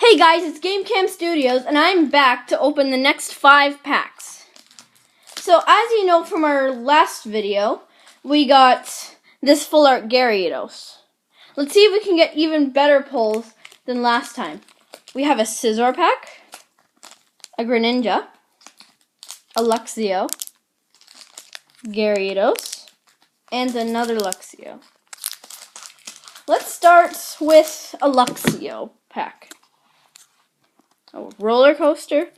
Hey guys, it's GameCam Studios, and I'm back to open the next 5 packs. So, as you know from our last video, we got this Full Art Gyarados. Let's see if we can get even better pulls than last time. We have a Scizor pack, a Greninja, a Luxio, Gyarados, and another Luxio. Let's start with a Luxio pack. A roller coaster,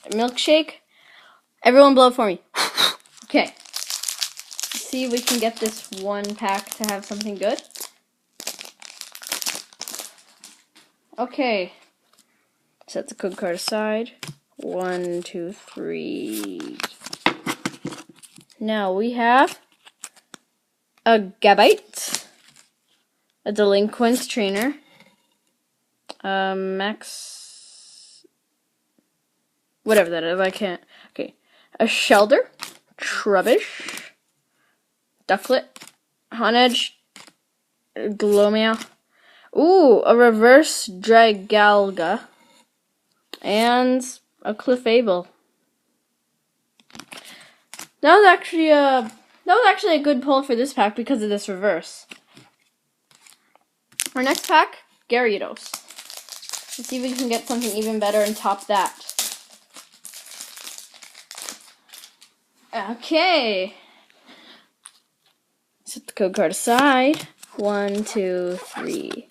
a milkshake. Everyone blow for me. Okay. Let's see if we can get this one pack to have something good. Okay. Set the code card aside. 1, 2, 3. Now we have a Gabite, a Delinquent Trainer, whatever that is, I can't. Okay. A Shelder, Trubbish, Ducklet, Honedge, Glowmeow. Ooh, a Reverse Dragalga, and a Clefable. That was actually a good pull for this pack because of this reverse. Our next pack, Gyarados. Let's see if we can get something even better and top that. Okay. Set the code card aside. 1, 2, 3.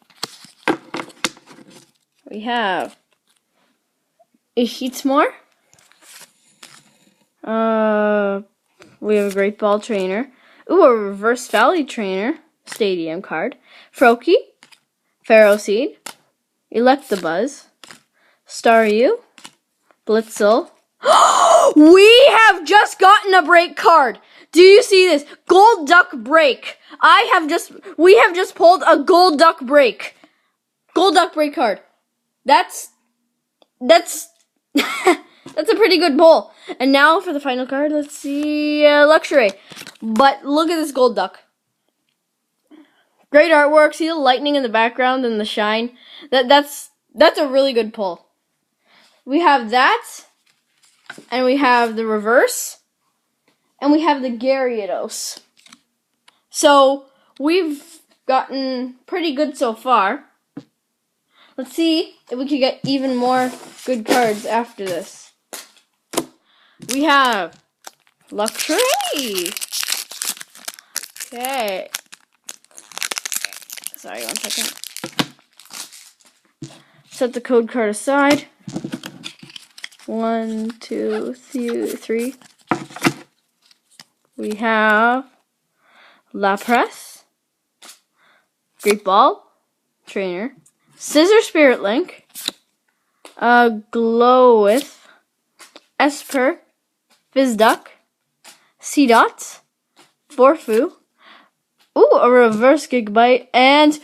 We have a Heatmore. We have a Great Ball Trainer. Ooh, a Reverse Valley Trainer. Stadium card. Froakie. Ferroseed. Electabuzz. Staryu. Blitzel. We have just gotten a break card. Do you see this? Gold Duck break. We have just pulled a Gold Duck break. Gold Duck break card. That's that's a pretty good pull. And now for the final card, let's see Luxray. But look at this Gold Duck. Great artwork. See the lightning in the background and the shine. That's a really good pull. We have that, and we have the reverse, and we have the Gyarados. So we've gotten pretty good so far. Let's see if we can get even more good cards after this. We have Luxray. Okay. Sorry, 1 second. Set the code card aside. 1, 2, 3. We have Lapras, Great Ball Trainer, Scizor Spirit Link, Glowith, Esper, Fizduck, Seedot, Forfu. Ooh, a Reverse Gigabyte, and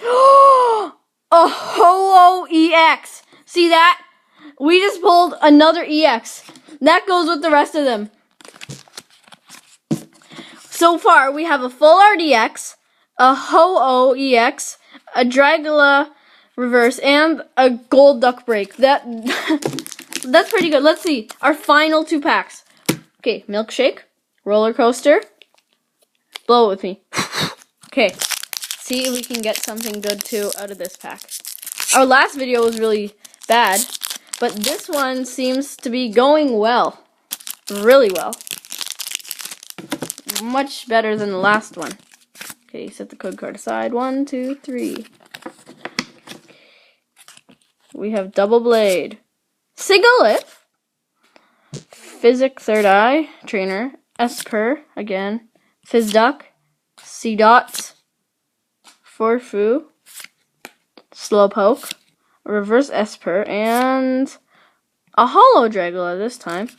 a Ho-Oh EX. See that? We just pulled another EX. That goes with the rest of them. So far, we have a Full Art EX, a Ho-Oh EX, a Dragula Reverse, and a Gold Duck break. That's pretty good. Let's see. Our final 2 packs. Okay, Milkshake, Roller Coaster. Blow it with me. Okay, see if we can get something good too out of this pack. Our last video was really bad, but this one seems to be going well. Really well. Much better than the last one. Okay, set the code card aside. 1, 2, 3. We have Double Blade. Sigalith. Physic Third Eye. Trainer. Esper. Again. Fizduck. Seedot. Forfu. Slowpoke. Reverse Esper. And a Holo Dragula this time.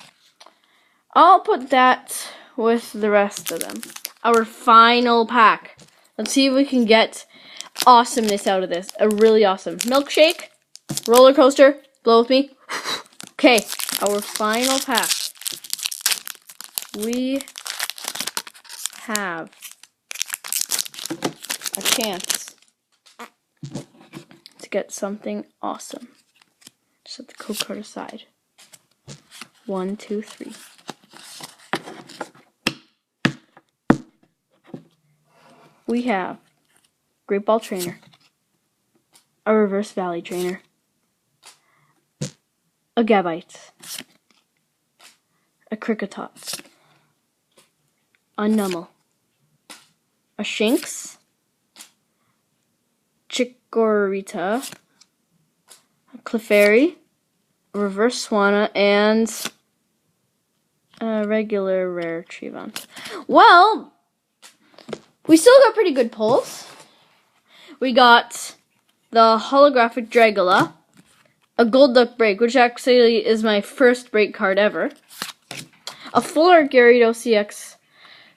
I'll put that with the rest of them. Our final pack. Let's see if we can get awesomeness out of this. A really awesome Milkshake, Roller Coaster, blow with me. Okay, our final pack. We have a chance to get something awesome. Set the code card aside. 1, 2, 3. We have Great Ball Trainer, a Reverse Valley Trainer, a Gabite, a Kricketot, a Numel, a Shinx, Chikorita, a Clefairy, a Reverse Swanna, and a regular rare Trevenant. Well, we still got pretty good pulls. We got the holographic Dragula, a Golduck break, which actually is my first break card ever, a Full Art Gyarados CX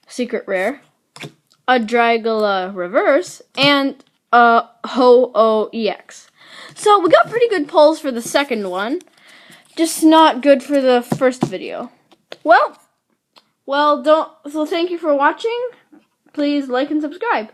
secret rare, a Dragula reverse, and a Ho-Oh EX. So we got pretty good pulls for the second one, just not good for the first video. So thank you for watching. Please like and subscribe.